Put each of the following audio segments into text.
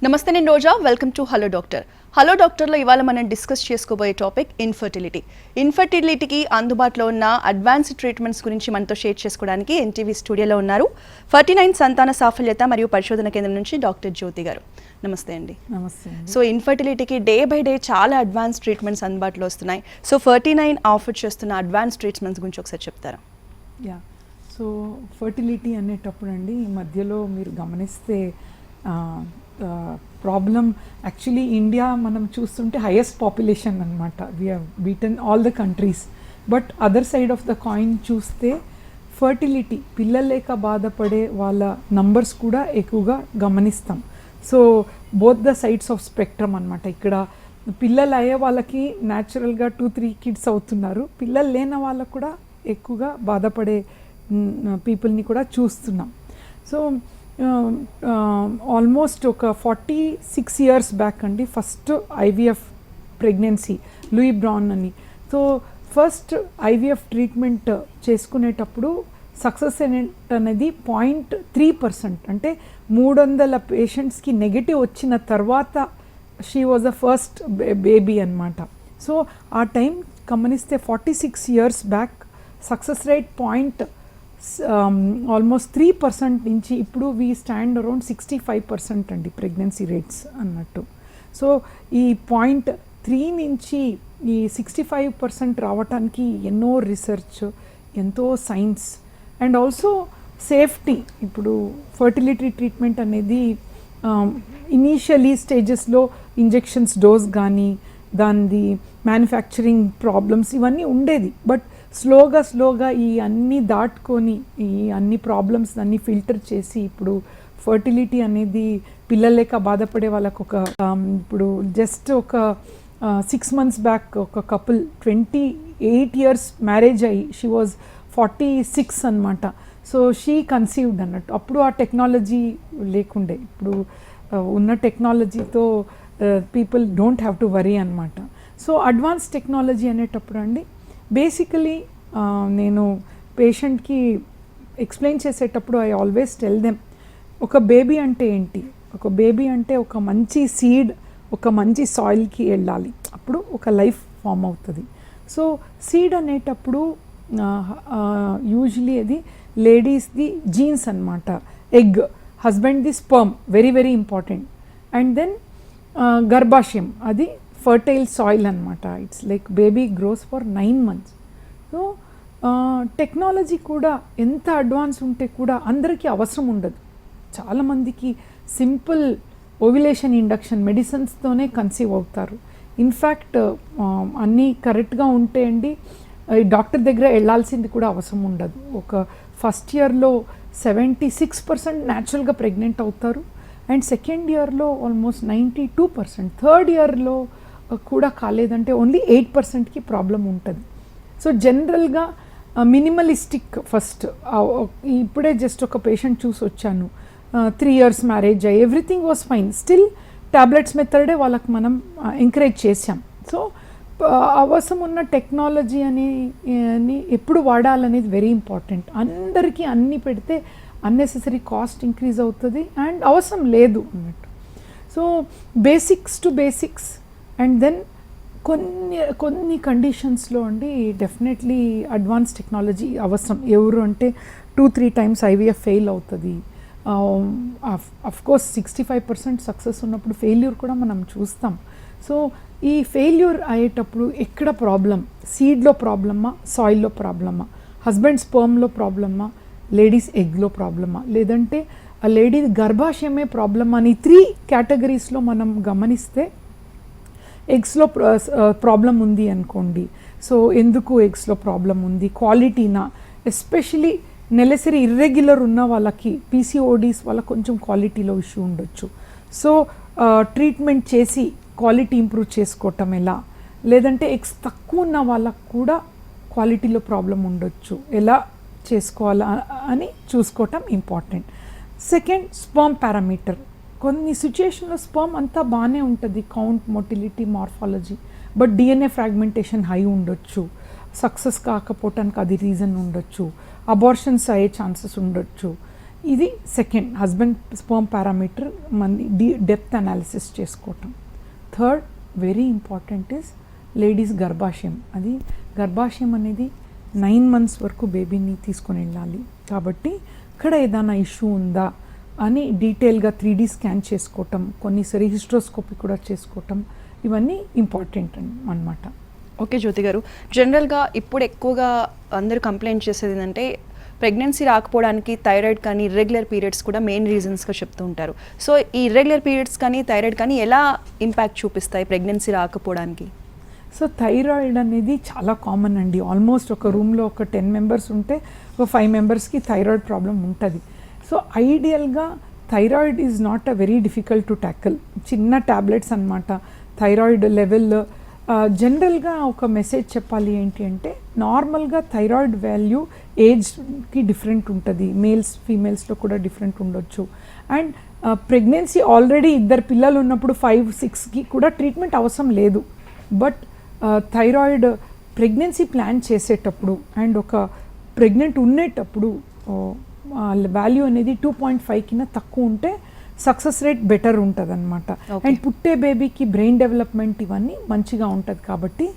నమస్తే, నేను Roja. Welcome to hello doctor. హలో డాక్టర్లో ఇవాళ మనం డిస్కస్ చేసుకోబోయే టాపిక్ ఇన్ఫర్టిలిటీ. ఇన్ఫర్టిలిటీకి అందుబాటులో ఉన్న అడ్వాన్స్డ్ ట్రీట్మెంట్స్ గురించి మనతో షేర్ చేసుకోవడానికి ఎన్టీవీ స్టూడియోలో ఉన్నారు 49 సంతాన సాఫల్యత మరియు పరిశోధన కేంద్రం నుంచి డాక్టర్ జ్యోతి గారు. నమస్తే అండి. నమస్తే. సో ఇన్ఫర్టిలిటీకి డే బై డే చాలా అడ్వాన్స్ ట్రీట్మెంట్స్ అందుబాటులో వస్తున్నాయి. సో 49 ఆఫర్ చేస్తున్న అడ్వాన్స్ ట్రీట్మెంట్స్ గురించి ఒకసారి చెప్తారా? యా, సో ఫర్టిలిటీ అనేటప్పుడు అండి ఈ మధ్యలో మీరు గమనిస్తే ప్రాబ్లం యాక్చువల్లీ ఇండియా మనం చూస్తుంటే హైయెస్ట్ పాపులేషన్ అనమాట. We have beaten all the countries. But other side of the coin చూస్తే ఫర్టిలిటీ పిల్లలు లేక బాధపడే వాళ్ళ నంబర్స్ కూడా ఎక్కువగా గమనిస్తాం. So both the sides of spectrum అనమాట. ఇక్కడ పిల్లలు అయ్యే వాళ్ళకి న్యాచురల్గా 2-3 కిడ్స్ అవుతున్నారు. పిల్లలు లేని వాళ్ళకు కూడా ఎక్కువగా బాధపడే పీపుల్ని కూడా చూస్తున్నాం. సో ఆల్మోస్ట్ ఒక 46 years బ్యాక్ అండి first IVF pregnancy Louise Brown అని. సో ఫస్ట్ ఐవీఎఫ్ ట్రీట్మెంట్ చేసుకునేటప్పుడు సక్సెస్ రేట్ అనేది 0.3%. అంటే 300 పేషెంట్స్కి నెగటివ్ వచ్చిన తర్వాత she was the first baby అనమాట. సో ఆ టైం గమనిస్తే 46 years back success rate almost 3% నుంచి ఇప్పుడు వీ స్టాండ్ అరౌండ్ 65% అండి ప్రెగ్నెన్సీ రేట్స్ అన్నట్టు. సో ఈ 0.3 నుంచి ఈ 65% రావటానికి ఎన్నో రీసెర్చ్, ఎంతో సైన్స్ అండ్ ఆల్సో సేఫ్టీ. ఇప్పుడు ఫర్టిలిటీ ట్రీట్మెంట్ అనేది ఇనీషియలీ స్టేజెస్లో ఇంజెక్షన్స్ డోస్ కానీ దానిది మ్యానుఫ్యాక్చరింగ్ ప్రాబ్లమ్స్ ఇవన్నీ ఉండేది. బట్ స్లోగా ఈ అన్నీ దాటుకొని ఈ అన్ని ప్రాబ్లమ్స్ అన్నీ ఫిల్టర్ చేసి ఇప్పుడు ఫర్టిలిటీ అనేది పిల్లలు లేక బాధపడే వాళ్ళకు ఒక ఇప్పుడు ఒక 6 months బ్యాక్ ఒక కపుల్ 28 years మ్యారేజ్ అయ్యి షీ వాజ్ 46 అనమాట. సో షీ కన్సీవ్డ్ అన్నట్టు. అప్పుడు ఆ టెక్నాలజీ లేకుండే. ఇప్పుడు ఉన్న టెక్నాలజీతో people don't have to worry అనమాట. సో అడ్వాన్స్ టెక్నాలజీ అనేటప్పుడు అండి బేసికలీ నేను పేషెంట్కి ఎక్స్ప్లెయిన్ చేసేటప్పుడు ఐ ఆల్వేస్ టెల్ దెమ్, ఒక బేబీ అంటే ఏంటి? ఒక బేబీ అంటే ఒక మంచి సీడ్ ఒక మంచి సాయిల్కి వెళ్ళాలి, అప్పుడు ఒక లైఫ్ ఫామ్ అవుతుంది. సో సీడ్ అనేటప్పుడు యూజువలీ అది లేడీస్ది జీన్స్ అనమాట. ఎగ్, హస్బెండ్ది sperm, very very important. And then గర్భాశయం, అది ఫర్టైల్ సాయిల్ అనమాట. It's like baby grows for 9 months. So technology కూడా ఎంత అడ్వాన్స్ ఉంటే కూడా అందరికీ అవసరం ఉండదు. చాలామందికి సింపుల్ ఓవ్యులేషన్ ఇండక్షన్ మెడిసిన్స్తోనే కన్సీవ్ అవుతారు. ఇన్ఫ్యాక్ట్ అన్నీ కరెక్ట్గా ఉంటే అండి డాక్టర్ దగ్గర వెళ్ళాల్సింది కూడా అవసరం ఉండదు. ఒక ఫస్ట్ ఇయర్లో 76% న్యాచురల్గా ప్రెగ్నెంట్ అవుతారు. అండ్ సెకండ్ ఇయర్లో ఆల్మోస్ట్ 92%. థర్డ్ ఇయర్లో కూడా కాలేదంటే ఓన్లీ 8%కి ప్రాబ్లం ఉంటుంది. సో జనరల్గా మినిమలిస్టిక్ ఫస్ట్. ఇప్పుడే జస్ట్ ఒక పేషెంట్ చూసి వచ్చాను, 3 years మ్యారేజ్ అయ్యి everything was fine, still tablets మెథడే వాళ్ళకి మనం ఎంకరేజ్ చేసాం. సో అవసరం ఉన్న టెక్నాలజీ అని ఎప్పుడు వాడాలనేది వెరీ ఇంపార్టెంట్. అందరికీ అన్నీ పెడితే అన్నెసెసరీ కాస్ట్ ఇంక్రీజ్ అవుతుంది అండ్ అవసరం లేదు అన్నట్టు. So basics to basics. And then కొన్ని కండిషన్స్లో అండి డెఫినెట్లీ అడ్వాన్స్ టెక్నాలజీ అవసరం. ఎవరు అంటే 2-3 times ఐవీఎఫ్ ఫెయిల్ అవుతుంది. అఫ్కోర్స్ 65% సక్సెస్ ఉన్నప్పుడు ఫెయిల్యూర్ కూడా మనం చూస్తాం. సో ఈ ఫెయిల్యూర్ అయ్యేటప్పుడు ఎక్కడ ప్రాబ్లం? సీడ్లో ప్రాబ్లమా, సాయిల్లో ప్రాబ్లమా, హస్బెండ్ స్పర్మ్లో ప్రాబ్లమా, లేడీస్ ఎగ్లో ప్రాబ్లమా, లేదంటే ఆ లేడీ గర్భాశయమే ప్రాబ్లమా అని 3 categories మనం గమనిస్తే ఎగ్స్లో ప్రాబ్లం ఉంది అనుకోండి. సో ఎందుకు ఎగ్స్లో ప్రాబ్లం ఉంది? క్వాలిటీనా? ఎస్పెషలీ నెలసరి ఇర్రెగ్యులర్ ఉన్న వాళ్ళకి, పీసీఓడీస్ వాళ్ళకి కొంచెం క్వాలిటీలో ఇష్యూ ఉండొచ్చు. సో ట్రీట్మెంట్ చేసి క్వాలిటీ ఇంప్రూవ్ చేసుకోవటం ఎలా? లేదంటే ఎగ్స్ తక్కువ ఉన్న వాళ్ళకు కూడా క్వాలిటీలో ప్రాబ్లం ఉండొచ్చు. ఎలా చేసుకోవాలా అని చూసుకోవటం ఇంపార్టెంట్. Second, sperm parameter. కొన్ని సిచ్యుయేషన్లో స్పర్మ్ అంతా బాగానే ఉంటుంది, count, motility, morphology. But DNA fragmentation high ఉండొచ్చు, సక్సెస్ కాకపోవటానికి అది రీజన్ ఉండొచ్చు, అబార్షన్స్ అయ్యే ఛాన్సెస్ ఉండొచ్చు. ఇది సెకండ్ హస్బెండ్ స్పర్మ్ పారామీటర్ మన డెప్త్ అనాలిసిస్ చేసుకోవటం. Third very important is ladies గర్భాశయం. అది గర్భాశయం అనేది 9 months వరకు బేబీని తీసుకొని వెళ్ళాలి కాబట్టి ఇక్కడ ఏదైనా ఇష్యూ ఉందా అని డీటెయిల్గా 3D స్కాన్ చేసుకోవటం, కొన్నిసారి హిస్ట్రోస్కోపీ కూడా చేసుకోవటం, ఇవన్నీ ఇంపార్టెంట్ అన్నమాట. ఓకే జ్యోతి గారు, జనరల్గా ఇప్పుడు ఎక్కువగా అందరూ కంప్లైంట్ చేసేది ఏంటంటే ప్రెగ్నెన్సీ రాకపోవడానికి థైరాయిడ్ కానీ ఇర్రెగ్యులర్ పీరియడ్స్ కూడా మెయిన్ రీజన్స్గా చెప్తూ ఉంటారు. సో ఈ ఇర్రెగ్యులర్ పీరియడ్స్ కానీ థైరాయిడ్ కానీ ఎలా ఇంపాక్ట్ చూపిస్తాయి ప్రెగ్నెన్సీ రాకపోవడానికి? సో థైరాయిడ్ అనేది చాలా కామన్ అండి. ఆల్మోస్ట్ ఒక రూమ్లో ఒక 10 members ఉంటే ఒక 5 members థైరాయిడ్ ప్రాబ్లం ఉంటుంది. సో ఐడియల్గా thyroid is not a very difficult to tackle. చిన్న ట్యాబ్లెట్స్ అన్నమాట. థైరాయిడ్ లెవెల్ జనరల్గా ఒక మెసేజ్ చెప్పాలి ఏంటి అంటే, నార్మల్గా థైరాయిడ్ వాల్యూ ఏజ్కి డిఫరెంట్ ఉంటుంది, మేల్స్ ఫీమేల్స్లో కూడా డిఫరెంట్ ఉండొచ్చు. అండ్ ప్రెగ్నెన్సీ ఆల్రెడీ 2 పిల్లలు ఉన్నప్పుడు 5-6కి కూడా ట్రీట్మెంట్ అవసరం లేదు. బట్ థైరాయిడ్ ప్రెగ్నెన్సీ ప్లాన్ చేసేటప్పుడు అండ్ ఒక ప్రెగ్నెంట్ ఉండేటప్పుడు వాల్యూ అనేది 2.5 కింద తక్కువ ఉంటే సక్సెస్ రేట్ బెటర్ ఉంటుంది అనమాట. అండ్ పుట్టే బేబీకి బ్రెయిన్ డెవలప్మెంట్ ఇవన్నీ మంచిగా ఉంటుంది కాబట్టి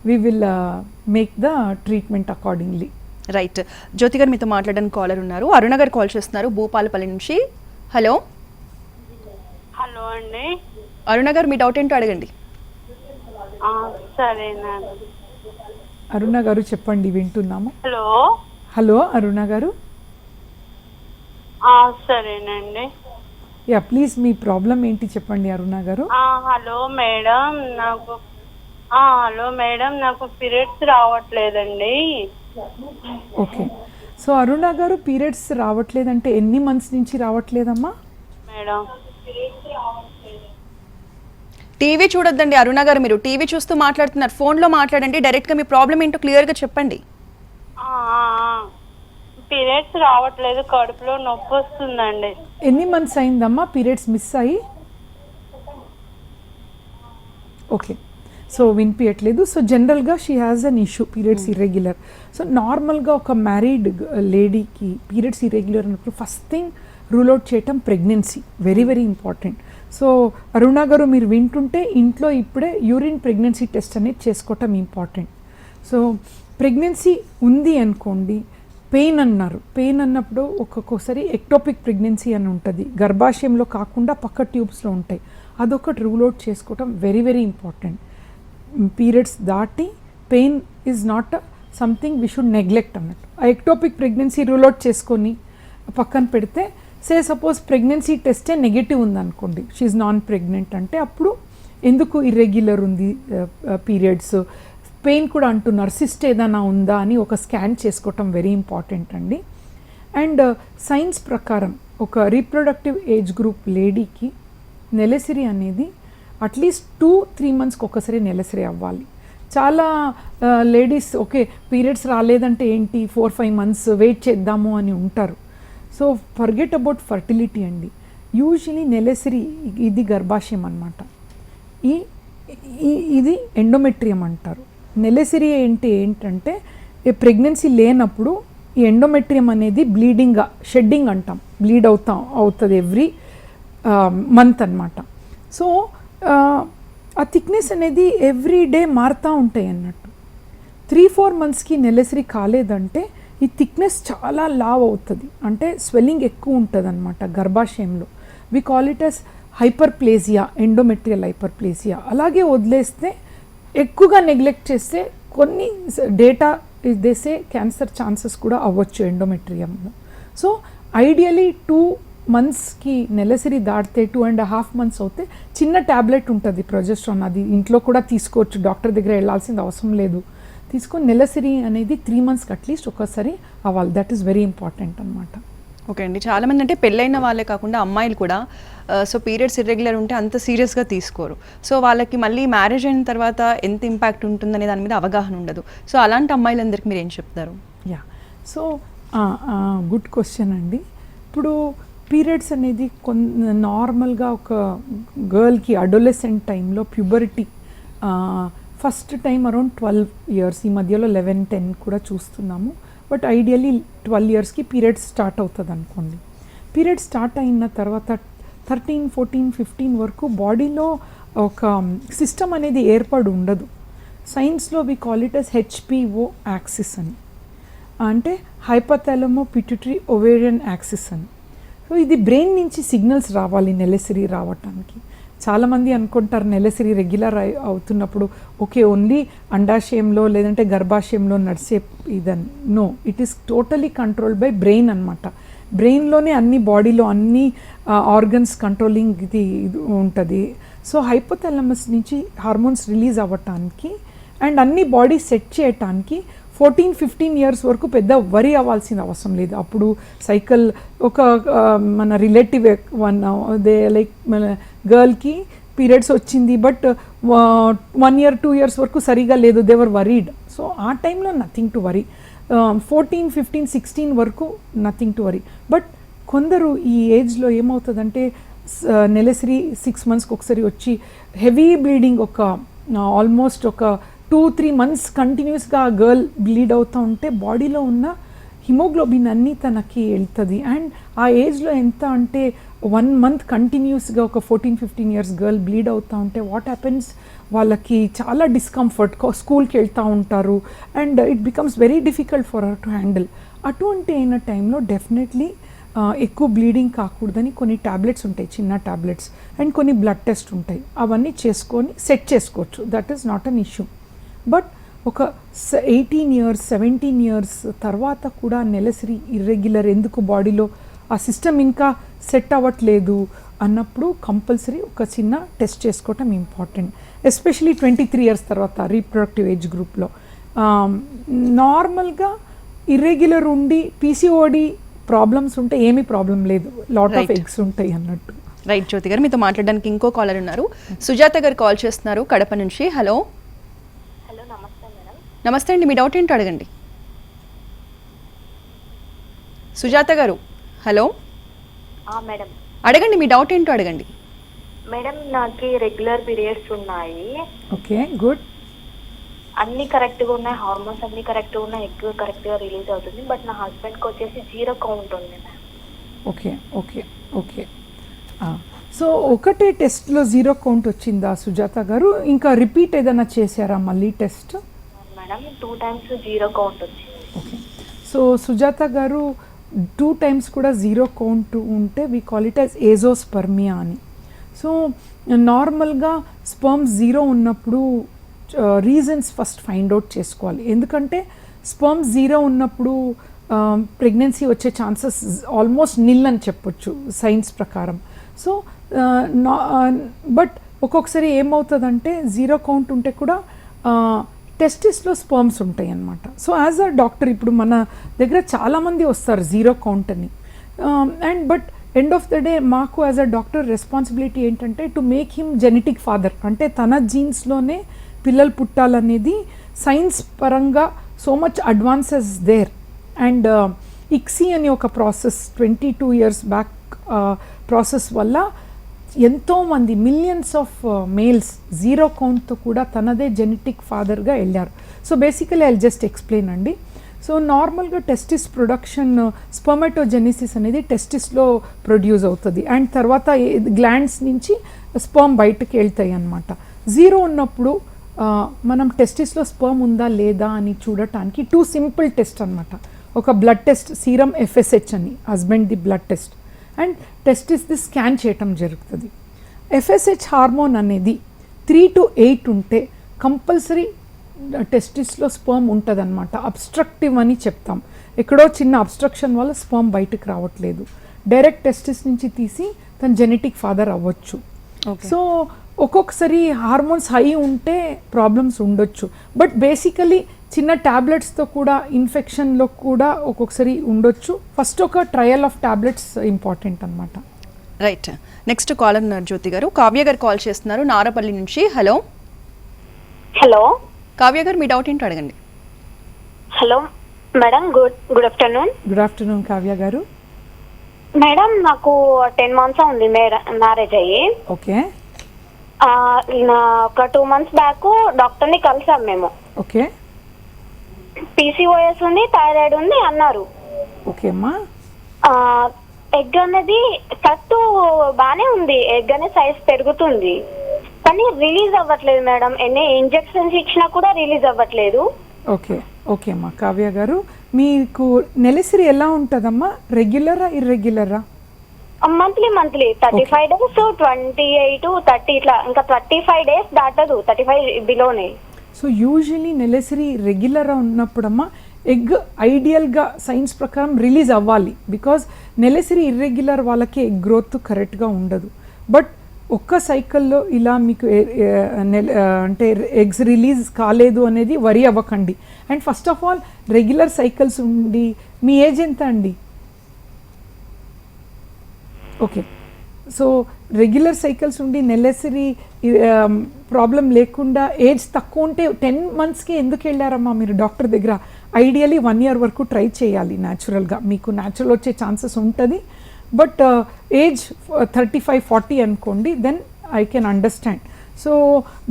we will make the treatment accordingly. Right. Jyothi garu మీతో మాట్లాడడానికి కాలర్ ఉన్నారు. అరుణ గారు కాల్ చేస్తున్నారు భూపాలపల్లి నుంచి. హలో. హలో అండి. అరుణ గారు మీ డౌట్ ఏంటో అడగండి. సరేనా. అరుణ గారు చెప్పండి, వింటున్నాము. హలో. హలో అరుణ గారు. సరేనండి. యా ప్లీజ్, మీ ప్రాబ్లం ఏంటి చెప్పండి అరుణ గారు. హలో మేడం, నాకు పీరియడ్స్ రావట్లేదండి. ఓకే. సో అరుణ గారు పీరియడ్స్ రావట్లేదంటే ఎన్ని మంత్స్ నుంచి రావట్లేదమ్మా? మేడం టీవీ చూడొద్దండి అరుణ గారు, మీరు టీవీ చూస్తూ మాట్లాడుతున్నారు. ఫోన్లో మాట్లాడండి, డైరెక్ట్గా మీ ప్రాబ్లం ఏంటో క్లియర్గా చెప్పండి. పీరియడ్స్ రావట్లేదు, కడుపులో నొప్పి వస్తుందండి. ఎన్ని మంత్స్ అయిందమ్మా పీరియడ్స్ మిస్ అయ్యి? ఓకే, సో వినిపించట్లేదు. సో జనరల్గా she has an issue, periods irregular. So నార్మల్గా ఒక మ్యారీడ్ లేడీకి పీరియడ్స్ ఇర్రెగ్యులర్ అన్నప్పుడు ఫస్ట్ థింగ్ రూల్ అవుట్ చేయటం pregnancy, very very important. So Aruna garu మీరు వింటుంటే ఇంట్లో ఇప్పుడే యూరిన్ ప్రెగ్నెన్సీ టెస్ట్ అనేది చేసుకోవటం ఇంపార్టెంట్. సో ప్రెగ్నెన్సీ ఉంది అనుకోండి, పెయిన్ అన్నారు, పెయిన్ అన్నప్పుడు ఒక్కొక్కసారి ఎక్టోపిక్ ప్రెగ్నెన్సీ అని ఉంటుంది, గర్భాశయంలో కాకుండా పక్క ట్యూబ్స్లో ఉంటాయి, అదొకటి రూల్ అవుట్ చేసుకోవటం వెరీ వెరీ ఇంపార్టెంట్. పీరియడ్స్ దాటి pain is not something we should neglect అన్నట్టు. ఆ ఎక్టోపిక్ ప్రెగ్నెన్సీ రూల్ అవుట్ చేసుకొని పక్కన పెడితే, సే సపోజ్ ప్రెగ్నెన్సీ టెస్టే నెగటివ్ ఉందనుకోండి, షీఈ్ నాన్ ప్రెగ్నెంట్ అంటే అప్పుడు ఎందుకు ఇర్రెగ్యులర్ ఉంది పీరియడ్స్, పెయిన్ కూడా అంటున్నారు, సిస్ట్ ఏదైనా ఉందా అని ఒక స్కాన్ చేసుకోవటం వెరీ ఇంపార్టెంట్ అండి. అండ్ సైన్స్ ప్రకారం ఒక రీప్రొడక్టివ్ ఏజ్ గ్రూప్ లేడీకి నెలసరి అనేది అట్లీస్ట్ 2-3 monthsకి ఒకసారి నెలసరి అవ్వాలి. చాలా లేడీస్ ఓకే పీరియడ్స్ రాలేదంటే ఏంటి 4-5 months వెయిట్ చేద్దాము అని ఉంటారు. సో ఫర్గెట్ అబౌట్ ఫర్టిలిటీ అండి. యూజువలీ నెలసరి ఇది గర్భాశయం అన్నమాట, ఇది ఎండోమెట్రియం అంటారు. నెలసరి ఏంటంటే ప్రెగ్నెన్సీ లేనప్పుడు ఈ ఎండోమెట్రియం అనేది బ్లీడింగ్గా, షెడ్డింగ్ అంటాం, బ్లీడ్ అవుతుంది ఎవ్రీ మంత్ అన్నమాట. సో ఆ థిక్నెస్ అనేది ఎవ్రీ డే మారుతూ ఉంటాయి అన్నట్టు. 3-4 monthsకి నెలసరి కాలేదంటే ఈ థిక్నెస్ చాలా లావ్ అవుతుంది, అంటే స్వెల్లింగ్ ఎక్కువ ఉంటుంది అనమాట గర్భాశయంలో. We call it as hyperplasia, endometrial hyperplasia. అలాగే వదిలేస్తే, ఎక్కువగా నెగ్లెక్ట్ చేస్తే కొన్ని డేటా దేసే క్యాన్సర్ ఛాన్సెస్ కూడా అవ్వచ్చు ఎండోమెట్రియంలో. సో ఐడియలీ 2 monthsకి నెలసరి దాటితే 2.5 months అవుతే చిన్న ట్యాబ్లెట్ ఉంటుంది ప్రొజెస్ట్రాన్, అది ఇంట్లో కూడా తీసుకోవచ్చు, డాక్టర్ దగ్గర వెళ్ళాల్సిన అవసరం లేదు. తీసుకొని నెలసరి అనేది 3 monthsకి అట్లీస్ట్ ఒకసారి అవ్వాలి. దట్ ఈస్ వెరీ ఇంపార్టెంట్ అనమాట. ఓకే అండి, చాలామంది అంటే పెళ్ళైన వాళ్ళే కాకుండా అమ్మాయిలు కూడా సో పీరియడ్స్ ఇర్రెగ్యులర్ ఉంటే అంత సీరియస్గా తీసుకోరు. సో వాళ్ళకి మళ్ళీ మ్యారేజ్ అయిన తర్వాత ఎంత ఇంపాక్ట్ ఉంటుందనే దాని మీద అవగాహన ఉండదు. సో అలాంటి అమ్మాయిలందరికీ మీరు ఏం చెప్తారు? యా, సో గుడ్ క్వశ్చన్ అండి. ఇప్పుడు పీరియడ్స్ అనేది నార్మల్గా ఒక గర్ల్కి అడోలెసెంట్ టైంలో ప్యూబరిటీ ఫస్ట్ టైం అరౌండ్ 12 years, ఈ మధ్యలో 11-10 కూడా చూస్తున్నాము. బట్ ఐడియలీ 12 yearsకి పీరియడ్స్ స్టార్ట్ అవుతుంది అనుకోండి. పీరియడ్ స్టార్ట్ అయిన తర్వాత 13, 14, 15 వరకు బాడీలో ఒక సిస్టమ్ అనేది ఏర్పడి ఉండదు. సైన్స్లో we call it as HPO axis అని, అంటే హైపోథాలమో పిట్యూటరీ ఓవేరియన్ యాక్సిస్ అని. సో ఇది బ్రెయిన్ నుంచి సిగ్నల్స్ రావాలి నెలసరి రావటానికి. చాలామంది అనుకుంటారు నెలసరి రెగ్యులర్ అవుతున్నప్పుడు ఓకే ఓన్లీ అండాశయంలో లేదంటే గర్భాశయంలో నడిచే ఇదని. No, it is totally control by brain అనమాట. బ్రెయిన్లోనే అన్ని బాడీలో అన్ని ఆర్గన్స్ కంట్రోలింగ్ ఇది ఉంటుంది. సో హైపోథాలమస్ నుంచి హార్మోన్స్ రిలీజ్ అవ్వటానికి అండ్ అన్ని బాడీ సెట్ చేయటానికి 14-15 ఇయర్స్ వరకు పెద్ద వరి అవ్వాల్సిన అవసరం లేదు. అప్పుడు సైకిల్ ఒక మన రిలేటివ్ దే లైక్ మన గర్ల్కి పీరియడ్స్ వచ్చింది బట్ 1 year 2 years వరకు సరిగా లేదు, దేవర్ వరీడ్. సో ఆ టైంలో నథింగ్ టు వరీ. 14, 15, 16 వరకు నథింగ్ టు వరీ. బట్ కొందరు ఈ ఏజ్లో ఏమవుతుందంటే నెలసరి 6 monthsకి ఒకసారి వచ్చి హెవీ బ్లీడింగ్ ఒక ఆల్మోస్ట్ ఒక 2-3 months కంటిన్యూస్గా ఆ గర్ల్ బ్లీడ్ అవుతూ ఉంటే బాడీలో ఉన్న హిమోగ్లోబిన్ అన్నీ తనకి వెళ్తుంది. అండ్ ఆ ఏజ్లో ఎంత అంటే 1 month కంటిన్యూస్గా ఒక 14-15 years గర్ల్ బ్లీడ్ అవుతూ ఉంటే వాట్ హ్యాపెన్స్, వాళ్ళకి చాలా డిస్కంఫర్ట్, స్కూల్కి వెళ్తూ ఉంటారు and it becomes very difficult for her to handle. అటువంటి అయిన టైంలో డెఫినెట్లీ ఎక్కువ బ్లీడింగ్ కాకూడదని కొన్ని ట్యాబ్లెట్స్ ఉంటాయి, చిన్న ట్యాబ్లెట్స్, అండ్ కొన్ని బ్లడ్ టెస్ట్ ఉంటాయి. అవన్నీ చేసుకొని సెట్ చేసుకోవచ్చు. That is not an issue. But ఒక 18 years 17 years తర్వాత కూడా నెలసరి ఇర్రెగ్యులర్ ఎందుకు బాడీలో ఆ సిస్టమ్ ఇంకా సెట్ అవ్వట్లేదు అన్నప్పుడు కంపల్సరీ ఒక చిన్న టెస్ట్ చేసుకోవటం ఇంపార్టెంట్. ఎస్పెషలీ 23 years తర్వాత రీప్రొడక్టివ్ ఏజ్ గ్రూప్లో. నార్మల్గా ఇర్రెగ్యులర్ ఉండి పీసీఓడి ప్రాబ్లమ్స్ ఉంటే ఏమీ ప్రాబ్లం లేదు, లాట్ ఆఫ్ ఎగ్స్ ఉంటాయి అన్నట్టు. రైట్ జ్యోతి గారు, మీతో మాట్లాడడానికి ఇంకో కాలర్ ఉన్నారు. సుజాత గారు కాల్ చేస్తున్నారు కడప నుంచి. హలో. హలో, నమస్తే మేడం. నమస్తే అండి, మీ డౌట్ ఏంటో అడగండి. సుజాత గారు హలో. మేడం అడగండి, మీ డౌట్ ఏంటో అడగండి. మేడం, నాకు రెగ్యులర్ పీరియడ్స్ ఉన్నాయి. Okay, good. అన్ని కరెక్ట్గా ఉన్నాయి, హార్మోన్స్ అన్ని కరెక్ట్గా ఉన్నాయి, ఎగ్ కరెక్ట్గా రిలీజ్ అవుతుంది. బట్ నా హస్బెండ్కి వచ్చేసి 0 count ఉంది ma'am. Okay okay okay. So ఒకటే టెస్ట్లో 0 count వచ్చిందా సుజాత గారు? ఇంకా రిపీట్ ఏదైనా చేశారా మళ్ళీ టెస్ట్? మేడం 2 times 0 count వచ్చింది. ఓకే. సో సుజాత గారు 2 times కూడా 0 count ఉంటే we call it as azoospermia అని. సో నార్మల్గా స్పర్మ్స్ 0 ఉన్నప్పుడు రీజన్స్ ఫస్ట్ ఫైండ్ అవుట్ చేసుకోవాలి. ఎందుకంటే స్పర్మ్స్ 0 ఉన్నప్పుడు ప్రెగ్నెన్సీ వచ్చే ఛాన్సెస్ ఆల్మోస్ట్ నిల్ అని చెప్పొచ్చు సైన్స్ ప్రకారం. సో బట్ ఒక్కొక్కసారి ఏమవుతుందంటే 0 count ఉంటే కూడా టెస్టిస్లో స్పర్మ్స్ ఉంటాయి అన్నమాట. సో యాజ్ అ డాక్టర్ ఇప్పుడు మన దగ్గర చాలామంది వస్తారు 0 count అని. And but end of the day మాకు యాజ్ అ డాక్టర్ రెస్పాన్సిబిలిటీ ఏంటంటే to make him genetic father, అంటే తన జీన్స్లోనే పిల్లలు పుట్టాలనేది సైన్స్ పరంగా so much advances there. And ICSI అని ఒక ప్రాసెస్ 22 years బ్యాక్ ప్రాసెస్ వల్ల ఎంతోమంది మిలియన్స్ ఆఫ్ మేల్స్ 0 countతో కూడా తనదే జెనెటిక్ ఫాదర్గా వెళ్ళారు. So basically I just explain అండి. సో నార్మల్గా టెస్టిస్ ప్రొడక్షన్ స్పర్మటోజెనిసిస్ అనేది టెస్టిస్లో ప్రొడ్యూస్ అవుతుంది అండ్ తర్వాత గ్లాండ్స్ నుంచి స్పర్మ్ బయటకు వెళ్తాయి అన్నమాట. 0 ఉన్నప్పుడు మనం టెస్టిస్లో స్పర్మ్ ఉందా లేదా అని చూడటానికి 2 simple టెస్ట్ అనమాట. ఒక బ్లడ్ టెస్ట్ సీరం FSH అని, హస్బెండ్ది బ్లడ్ టెస్ట్, అండ్ టెస్టిస్ది స్కాన్ చేయటం జరుగుతుంది. FSH హార్మోన్ అనేది 3 to 8 ఉంటే కంపల్సరీ టెస్టిస్లో స్పర్మ్ ఉంటుంది అనమాట. అబ్స్ట్రక్టివ్ అని చెప్తాం. ఎక్కడో చిన్న అబ్స్ట్రక్షన్ వల్ల స్పర్మ్ బయటకు రావట్లేదు, డైరెక్ట్ టెస్టిస్ నుంచి తీసి తన జెనెటిక్ ఫాదర్ అవ్వచ్చు. సో ఒక్కొక్కసారి హార్మోన్స్ హై ఉంటే ప్రాబ్లమ్స్ ఉండొచ్చు. బట్ బేసికలీ చిన్న ట్యాబ్లెట్స్తో కూడా ఇన్ఫెక్షన్లో కూడా ఒక్కొక్కసారి ఉండొచ్చు. ఫస్ట్ ఒక ట్రయల్ ఆఫ్ ట్యాబ్లెట్స్ ఇంపార్టెంట్ అనమాట. రైట్, నెక్స్ట్ కాలర్ ఉన్నారు జ్యోతి గారు. కావ్య గారు కాల్ చేస్తున్నారు నారపల్లి నుంచి. హలో. హలో కావ్య గారు, మీ డౌట్ ఏంటో అడగండి. Hello madam, good afternoon. Good afternoon Kavya గారు. మేడం, నాకు 10 months ఉంది మ్యారేజ్ అయ్యి. ఓకే. ఒక 2 months బ్యాక్ డాక్టర్ని కలిసాం మేము. ఓకే. PCOS ఉంది, థైరాయిడ్ ఉంది అన్నారు. ఓకే అమ్మా. ఎగ్ అనేది కరెక్ట్ బానే ఉంది, ఎగ్ అనే సైజ్ పెరుగుతుంది కానీ రిలీజ్ అవ్వట్లేదు మేడం. ఎన్ని ఇంజెక్షన్స్ ఇచ్చినా కూడా రిలీజ్ అవ్వట్లేదు. ఓకే ఓకే అమ్మా కావ్య గారు, మీకు నెలసరి ఎలా ఉంటుందమ్మా? రెగ్యులరా ఇర్రెగ్యులరా? మంత్లీ 35 డేస్, 28, 30 ఇట్లా, ఇంకా 35 డేస్ దాటదు, 35 బిలోనే. సో యూజువలీ నెలసరి రెగ్యులర్గా ఉన్నప్పుడమ్మా ఎగ్ ఐడియల్గా సైన్స్ ప్రకారం రిలీజ్ అవ్వాలి. బికాజ్ నెలసరి ఇర్రెగ్యులర్ వాళ్ళకి ఎగ్ గ్రోత్ కరెక్ట్గా ఉండదు. బట్ ఒక్క సైకిల్లో ఇలా మీకు అంటే ఎగ్స్ రిలీజ్ కాలేదు అనేది వరి అవ్వకండి. And first of all regular cycles ఉండి, మీ ఏజ్ ఎంత అండి? ఓకే, సో రెగ్యులర్ సైకిల్స్ ఉండి నెలసరి ప్రాబ్లం లేకుండా ఏజ్ తక్కువ ఉంటే 10 monthsకి ఎందుకు వెళ్ళారమ్మా మీరు డాక్టర్ దగ్గర? ఐడియలీ 1 year వరకు ట్రై చేయాలి. న్యాచురల్గా మీకు న్యాచురల్ వచ్చే ఛాన్సెస్ ఉంటుంది. బట్ ఏజ్ 35-40 అనుకోండి, then I can understand. So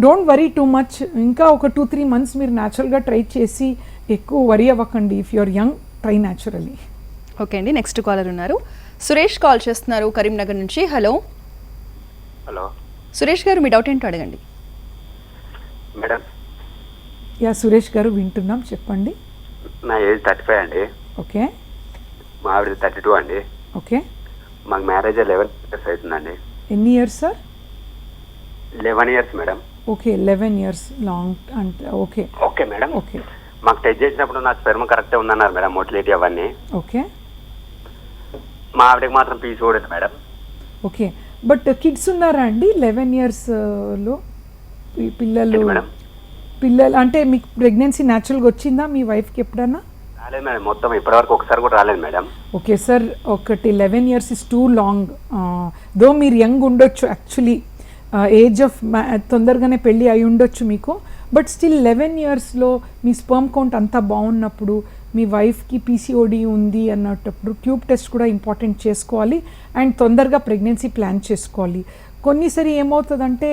don't worry too much. ఇంకా ఒక 2-3 months మీరు న్యాచురల్గా ట్రై చేసి ఎక్కువ వరీ అవ్వకండి. If you're young, try naturally. Okay అండి, నెక్స్ట్ కాలర్ ఉన్నారు. సురేష్ కాల్ చేస్తున్నారు కరీంనగర్ నుంచి. హలో హలో సురేష్ గారు, మీ డౌట్ ఏంటో అడగండి. మేడం, యా సురేష్ గారు వింటున్నాం, చెప్పండి. నా ఏజ్ 35 అండి. ఓకే మా ఆవిడ 32 అండి. ఓకే, మాకు మ్యారేజ్ 11 years అవుతుందండి. ఎన్ని years sir? 11 years madam. Okay 11 years long అంటే ఓకే ఓకే మేడం. ఓకే మాకు టెస్ట్ చేసినప్పుడు నా స్పెర్మ్ కరెక్టే ఉందన్నారు మేడం, మోటిలిటీ అవన్నీ. ఓకే మా ఆవిడకి మాత్రం PCOD madam. Okay, but kids ఉన్నారా అండి 11 yearsలో? పిల్లలు మేడం పిల్లలు అంటే మీకు ప్రెగ్నెన్సీ న్యాచురల్గా వచ్చిందా మీ వైఫ్కి ఎప్పుడన్నా? రాలేదు మేడం, మొత్తం ఇప్పటివరకు ఒకసారి కూడా రాలేదు మేడం. ఓకే సార్, ఒకటి 11 years ఇస్ టూ లాంగ్. దో మీరు యంగ్ ఉండొచ్చు, యాక్చువల్లీ ఏజ్ ఆఫ్ తొందరగానే పెళ్ళి అయి ఉండొచ్చు మీకు. బట్ స్టిల్ 11 yearsలో మీ స్పర్మ్ కౌంట్ అంతా బాగున్నప్పుడు, మీ వైఫ్కి పీసీఓడి ఉంది అన్నప్పుడు ట్యూబ్ టెస్ట్ కూడా ఇంపార్టెంట్ చేసుకోవాలి. అండ్ తొందరగా ప్రెగ్నెన్సీ ప్లాన్ చేసుకోవాలి. కొన్నిసారి ఏమవుతుందంటే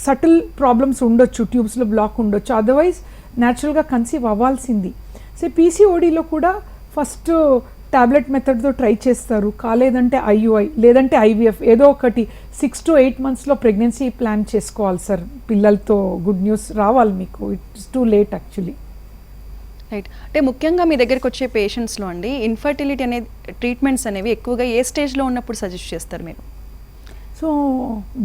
సటిల్ ప్రాబ్లమ్స్ ఉండొచ్చు, ట్యూబ్స్లో బ్లాక్ ఉండొచ్చు, అదర్వైజ్ న్యాచురల్గా కన్సీవ్ అవ్వాల్సింది. సో పీసీఓడిలో కూడా ఫస్ట్ టాబ్లెట్ మెథడ్తో ట్రై చేస్తారు, కాలేదంటే ఐయుఐ లేదంటే ఐవీఎఫ్, ఏదో ఒకటి 6 to 8 monthsలో ప్రెగ్నెన్సీ ప్లాన్ చేసుకోవాలి సార్. పిల్లలతో గుడ్ న్యూస్ రావాలి మీకు. It's too late actually. Right, అంటే ముఖ్యంగా మీ దగ్గరికి వచ్చే పేషెంట్స్లో అండి ఇన్ఫర్టిలిటీ అనే ట్రీట్మెంట్స్ అనేవి ఎక్కువగా ఏ స్టేజ్లో ఉన్నప్పుడు సజెస్ట్ చేస్తారు మీరు? సో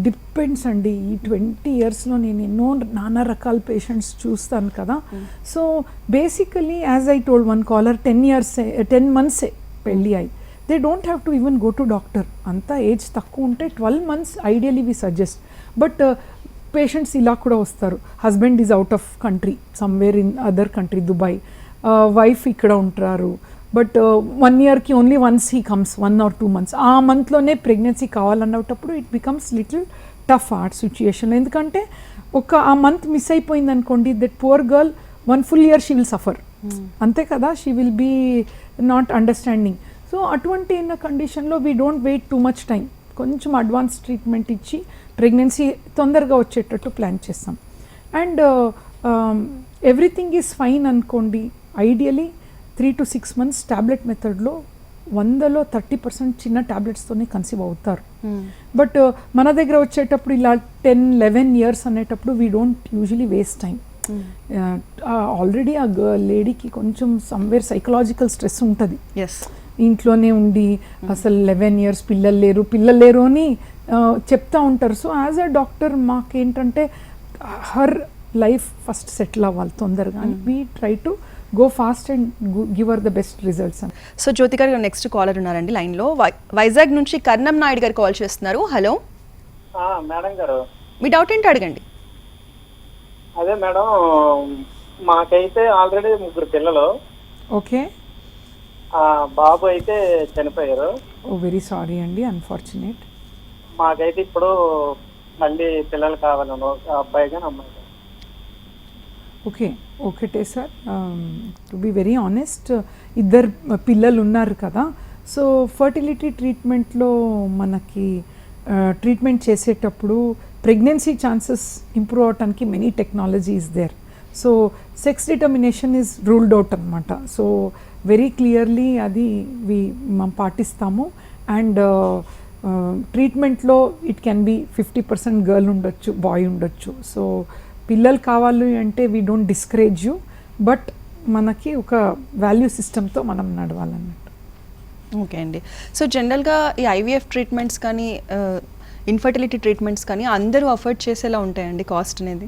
డిపెండ్స్ అండి. ఈ 20 yearsలో నేను ఎన్నో నానా రకాల పేషెంట్స్ చూస్తాను కదా. So basically as I told one caller 10 months పెళ్ళి అయ్యి, they don't have to even go to doctor. అంతా ఏజ్ తక్కువ ఉంటే 12 months ideally we suggest. But patients ఇలా కూడా వస్తారు, husband is out of country, somewhere in other country, Dubai, wife ఇక్కడ ఉంటారు. బట్ 1 yearకి only once he comes, 1 or 2 months. ఆ మంత్లోనే ప్రెగ్నెన్సీ కావాలన్నప్పుడు it becomes little tough hard situation. ఎందుకంటే ఆ మంత్ మిస్ అయిపోయింది అనుకోండి, that poor girl 1 full year she will suffer. అంతే కదా, she will be not understanding. So అటువంటి కండిషన్లో we don't wait too much time. కొంచెం అడ్వాన్స్ ట్రీట్మెంట్ ఇచ్చి ప్రెగ్నెన్సీ తొందరగా వచ్చేటట్టు ప్లాన్ చేస్తాం. అండ్ ఎవ్రీథింగ్ ఈజ్ ఫైన్ అనుకోండి, ఐడియలీ 3 to 6 months టాబ్లెట్ మెథడ్లో 100లో 30% చిన్న టాబ్లెట్స్తోనే కన్సీవ్ అవుతారు. బట్ మన దగ్గర వచ్చేటప్పుడు ఇలా 10-11 years అనేటప్పుడు we don't usually waste time. Already ఆ లేడీకి కొంచెం సమ్వేర్ సైకలాజికల్ స్ట్రెస్ ఉంటుంది. ఇంట్లోనే ఉండి అసలు 11 years పిల్లలు లేరు అని చెప్తా ఉంటారు. సో యాజ్ అ డాక్టర్ మాకేంటంటే హర్ లైఫ్ ఫస్ట్ సెటిల్ అవ్వాలి తొందరగా. We try to go fast and give our the best results. So Jyothi garu next caller ఉన్నారండి లైన్లో. వైజాగ్ నుంచి కర్ణం నాయుడు గారు కాల్ చేస్తున్నారు. హలో మేడం గారు, మీ డౌట్ ఏంటో అడగండి. అదే మేడం, మాకైతే ఆల్రెడీ 3 పిల్లలు. ఓకే, బాబు అయితే చనిపోయారు. ఓ వెరీ సారీ అండి, అన్ఫార్చునేట్. మాకైతే ఇప్పుడు మళ్ళీ పిల్లలు కావాలను, అబ్బాయి కానీ అమ్మాయి. ఓకే, ఒకటే sir, to be very honest, 2 పిల్లలు ఉన్నారు కదా. సో ఫర్టిలిటీ ట్రీట్మెంట్లో మనకి ట్రీట్మెంట్ చేసేటప్పుడు ప్రెగ్నెన్సీ ఛాన్సెస్ ఇంప్రూవ్ అవడానికి many technology is there. So sex determination is ruled out అనమాట. సో వెరీ క్లియర్లీ అది మనం పాటిస్తాము. అండ్ ట్రీట్మెంట్లో ఇట్ కెన్ బి 50% గర్ల్ ఉండొచ్చు, బాయ్ ఉండొచ్చు. సో పిల్లలు కావాలి అంటే we don't discourage you, but మనకి ఒక వాల్యూ సిస్టమ్తో మనం నడవాలన్నట్టు. ఓకే అండి. సో జనరల్గా ఈ ఐవీఎఫ్ ట్రీట్మెంట్స్ కానీ ఇన్ఫర్టిలిటీ ట్రీట్మెంట్స్ కానీ అందరూ అఫోర్డ్ చేసేలా ఉంటాయండి కాస్ట్ అనేది?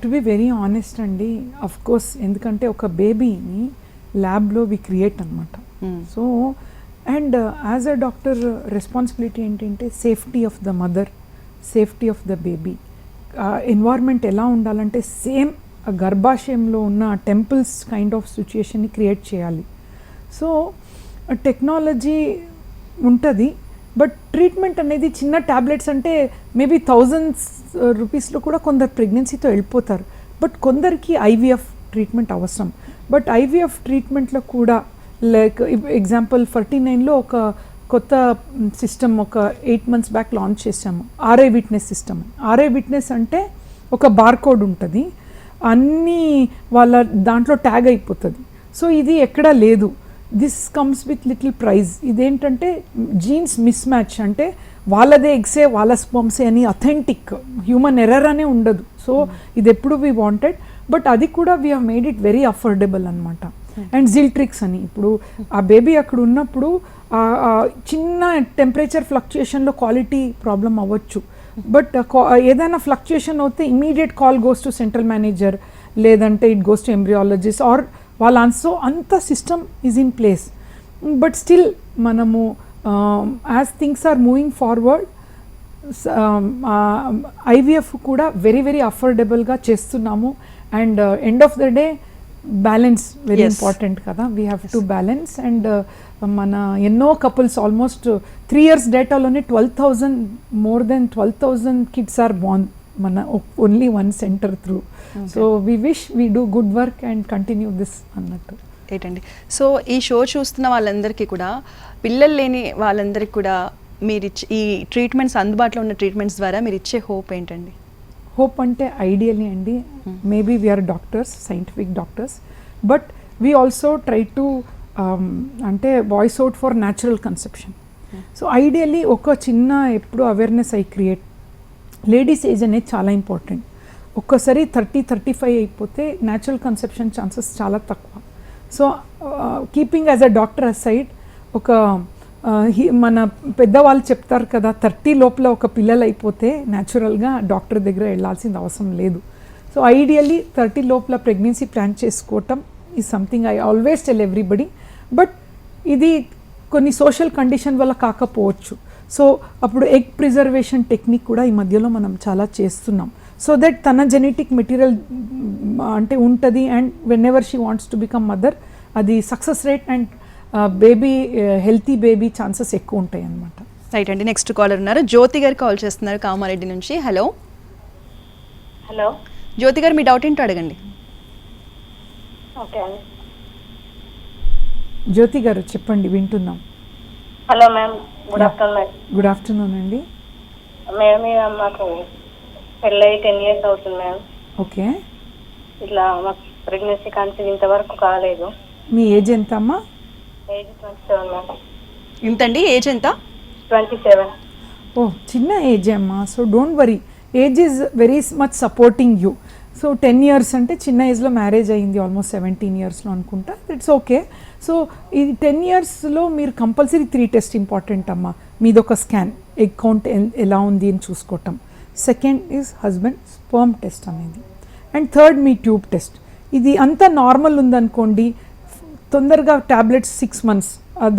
టు బి వెరీ ఆనెస్ట్ అండి, అఫ్ కోర్స్, ఎందుకంటే ఒక బేబీని ల్యాబ్లో వి క్రియేట్ అనమాట. So and as a doctor responsibility ఏంటంటే safety of the mother, safety of the baby. Environment ఎలా ఉండాలంటే సేమ్ గర్భాశయంలో ఉన్న టెంపుల్స్ కైండ్ ఆఫ్ సిచ్యుయేషన్ని క్రియేట్ చేయాలి. సో టెక్నాలజీ ఉంటుంది, బట్ ట్రీట్మెంట్ అనేది చిన్న ట్యాబ్లెట్స్ అంటే మేబీ థౌజండ్స్ రూపీస్లో కూడా కొందరు ప్రెగ్నెన్సీతో వెళ్ళిపోతారు. బట్ కొందరికి ఐవీఎఫ్ ట్రీట్మెంట్ అవసరం. బట్ ఐవీఎఫ్ ట్రీట్మెంట్లో కూడా లైక్ ఎగ్జాంపుల్ 49లో ఒక కొత్త సిస్టమ్ ఒక 8 months బ్యాక్ లాంచ్ చేసాము, RI witness system. RI witness అంటే ఒక బార్కోడ్ ఉంటుంది, అన్నీ వాళ్ళ దాంట్లో ట్యాగ్ అయిపోతుంది. సో ఇది ఎక్కడా లేదు. This comes with little price. ఇదేంటంటే జీన్స్ మిస్ మ్యాచ్, అంటే వాళ్ళదే ఎగ్సే వాళ్ళ స్పర్మ్సే అని అథెంటిక్ హ్యూమన్ ఎర్రర్ అనే ఉండదు. సో ఇది ఎప్పుడు వీ వాంటెడ్, బట్ అది కూడా we have made it very affordable అనమాట. అండ్ జిల్ట్రిక్స్ అని, ఇప్పుడు ఆ బేబీ అక్కడ ఉన్నప్పుడు చిన్న టెంపరేచర్ ఫ్లక్చుయేషన్లో క్వాలిటీ ప్రాబ్లం అవ్వచ్చు, బట్ ఏదైనా ఫ్లక్చుయేషన్ అవుతే immediate call goes to central manager, లేదంటే it goes to embryologist or వాళ్ళ సో అంత system is in place. But still మనము as things are moving forward IVF కూడా వెరీ వెరీ అఫోర్డబుల్గా చేస్తున్నాము. And end of the day balance very important కదా, we have to balance. And మన ఎన్నో couples almost 3 years డేటాలోనే 12,000 more than 12,000 kids are born మన only one centre through. So we wish we do good work and continue this అన్నట్టు. ఏంటండి, so ఈ show చూస్తున్న వాళ్ళందరికీ కూడా, పిల్లలు లేని వాళ్ళందరికీ కూడా మీరు ఈ ట్రీట్మెంట్స్, అందుబాటులో ఉన్న ట్రీట్మెంట్స్ ద్వారా మీరు ఇచ్చే హోప్ ఏంటండి? హోప్ అంటే ఐడియల్లీ అండి, maybe we're doctors, scientific doctors, but we also try to అంటే voice out for natural conception. So ideally ఒక చిన్న ఎప్పుడు awareness I create, ladies age అనేది చాలా ఇంపార్టెంట్. ఒక్కసారి 30-35 అయిపోతే న్యాచురల్ కన్సెప్షన్ ఛాన్సెస్ చాలా తక్కువ. So keeping as a doctor aside, ఒక మన పెద్దవాళ్ళు చెప్తారు కదా, 30 లోపల ఒక పిల్లలు అయిపోతే న్యాచురల్గా డాక్టర్ దగ్గర వెళ్ళాల్సిన అవసరం లేదు. సో ఐడియల్లీ 30 లోపల ప్రెగ్నెన్సీ ప్లాన్ చేసుకోవటం is something I always tell everybody. But ఇది కొన్ని సోషల్ కండిషన్ వల్ల కాకపోవచ్చు. సో అప్పుడు ఎగ్ ప్రిజర్వేషన్ టెక్నిక్ కూడా ఈ మధ్యలో మనం చాలా చేస్తున్నాం, సో దట్ తన జెనెటిక్ మెటీరియల్ అంటే ఉంటుంది. And whenever she wants to become mother, అది success rate and baby healthy baby chances ఎక్కువ ఉంటాయి అన్నమాట. రైట్ అండి. నెక్స్ట్ కాలర్ ఉన్నారు, జ్యోతి గారు కాల్ చేస్తున్నారు కామారెడ్డి నుంచి. హలో హలో జ్యోతి గారు, మీ డౌట్ ఏంటో అడగండి. ఓకే అండి. జ్యోతి గారు చెప్పండి, వింటున్నాం. Hello ma'am, good afternoon. Good afternoon అండి. మేడం మాకు పెళ్ళి 10 years అవుతుంది మ్యామ్. ఓకే, ఇట్లా మాకు ప్రెగ్నెన్సీ కన్సీవ్ ఇంతవరకు కాలేదు. మీ ఏజ్ ఎంత అమ్మా? Age 27 ma'am. ఇంతండి, ఏజ్ ఎంత? 27. ఓ, చిన్న ఏజ్ అమ్మా. So don't worry, age is very much supporting you. So 10 years అంటే చిన్న ఏజ్లో మ్యారేజ్ అయింది, ఆల్మోస్ట్ 17 yearsలో అనుకుంటా. It's okay. సో ఈ 10 yearsలో మీరు కంపల్సరీ 3 tests ఇంపార్టెంట్ అమ్మా. మీదొక స్కాన్, ఎగ్ కౌంట్ ఎలా ఉంది అని చూసుకోవటం. Second is husband sperm test అనేది. అండ్ థర్డ్ మీ ట్యూబ్ టెస్ట్. ఇది అంతా నార్మల్ ఉందనుకోండి, తొందరగా ట్యాబ్లెట్స్ 6 months,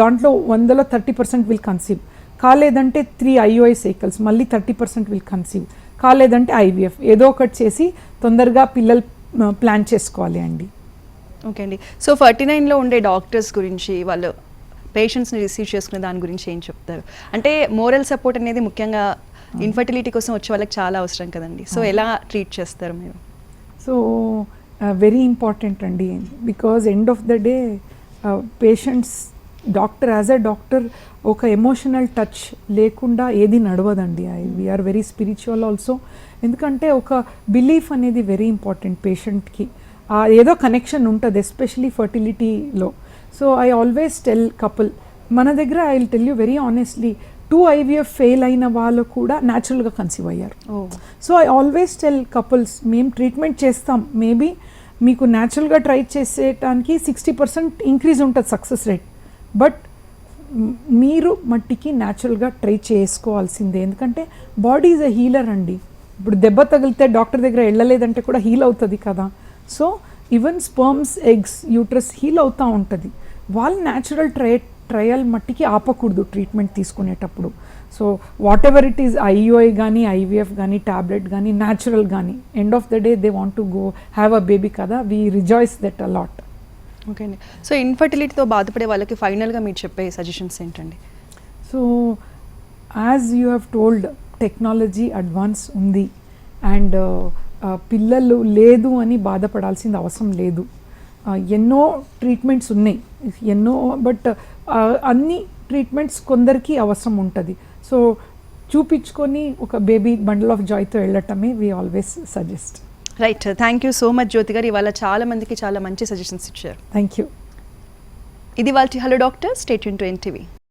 దాంట్లో 100లో 30% విల్ కన్సీవ్. కాలేదంటే 3 IUI సైకిల్స్, మళ్ళీ 30% విల్ కన్సీవ్. కాలేదంటే ఐవీఎఫ్, ఏదో ఒకటి చేసి తొందరగా పిల్లలు ప్లాన్ చేసుకోవాలి అండి. ఓకే అండి. సో 49లో ఉండే డాక్టర్స్ గురించి, వాళ్ళు పేషెంట్స్ని రిసీవ్ చేసుకునే దాని గురించి ఏం చెప్తారు? అంటే మోరల్ సపోర్ట్ అనేది ముఖ్యంగా ఇన్ఫర్టిలిటీ కోసం వచ్చే వాళ్ళకి చాలా అవసరం కదండి. సో ఎలా ట్రీట్ చేస్తారు మీరు? సో వెరీ ఇంపార్టెంట్ అండి, because end of the day patients doctor as a doctor ఒక ఎమోషనల్ టచ్ లేకుండా ఏది నడవదండి. We're very spiritual also. ఎందుకంటే ఒక బిలీఫ్ అనేది వెరీ ఇంపార్టెంట్ పేషెంట్కి. ఏదో కనెక్షన్ ఉంటుంది ఎస్పెషలీ ఫర్టిలిటీలో. So I always tell couple, మన దగ్గర I will tell you very honestly, 2 IVF fail అయిన వాళ్ళు కూడా న్యాచురల్గా కన్సీవ్ అయ్యారు. So I always tell couples, మేము ట్రీట్మెంట్ చేస్తాం, మేబీ మీకు న్యాచురల్గా ట్రై చేసేటానికి 60% ఇంక్రీజ్ ఉంటుంది సక్సెస్ రేట్, బట్ మీరు మట్టికి న్యాచురల్గా ట్రై చేసుకోవాల్సిందే. ఎందుకంటే బాడీ ఈజ్ ఎ హీలర్ అండి. ఇప్పుడు దెబ్బ తగిలితే డాక్టర్ దగ్గర వెళ్ళలేదంటే కూడా హీల్ అవుతుంది కదా. So even sperms, eggs, uterus heal అవుతూ ఉంటుంది. వాళ్ళు న్యాచురల్ ట్రయల్ మట్టికి ఆపకూడదు ట్రీట్మెంట్ తీసుకునేటప్పుడు. So whatever it is, IUI కానీ, IVF కానీ, ట్యాబ్లెట్ కానీ, న్యాచురల్ కానీ, end of the day they want to go have a baby కదా, we rejoice that a lot. Okay అండి. సో ఇన్ఫర్టిలిటీతో బాధపడే వాళ్ళకి ఫైనల్గా మీరు చెప్పే సజెషన్స్ ఏంటండి? So as you have told, technology advance ఉంది అండ్ పిల్లలు లేదు అని బాధపడాల్సిన అవసరం లేదు. ఎన్నో ట్రీట్మెంట్స్ ఉన్నాయి, బట్ అన్ని ట్రీట్మెంట్స్ కొందరికి అవసరం ఉంటుంది. సో చూపించుకొని ఒక బేబీ బండిల్ ఆఫ్ జాయ్తో వెళ్ళటమే we always suggest. Right, thank you so much Jyothi garu. ఇవాళ చాలా మందికి చాలా మంచి సజెషన్స్ ఇచ్చారు. Thank you. ఇది వాళ్ళ hello doctor. Stay tune to NTV.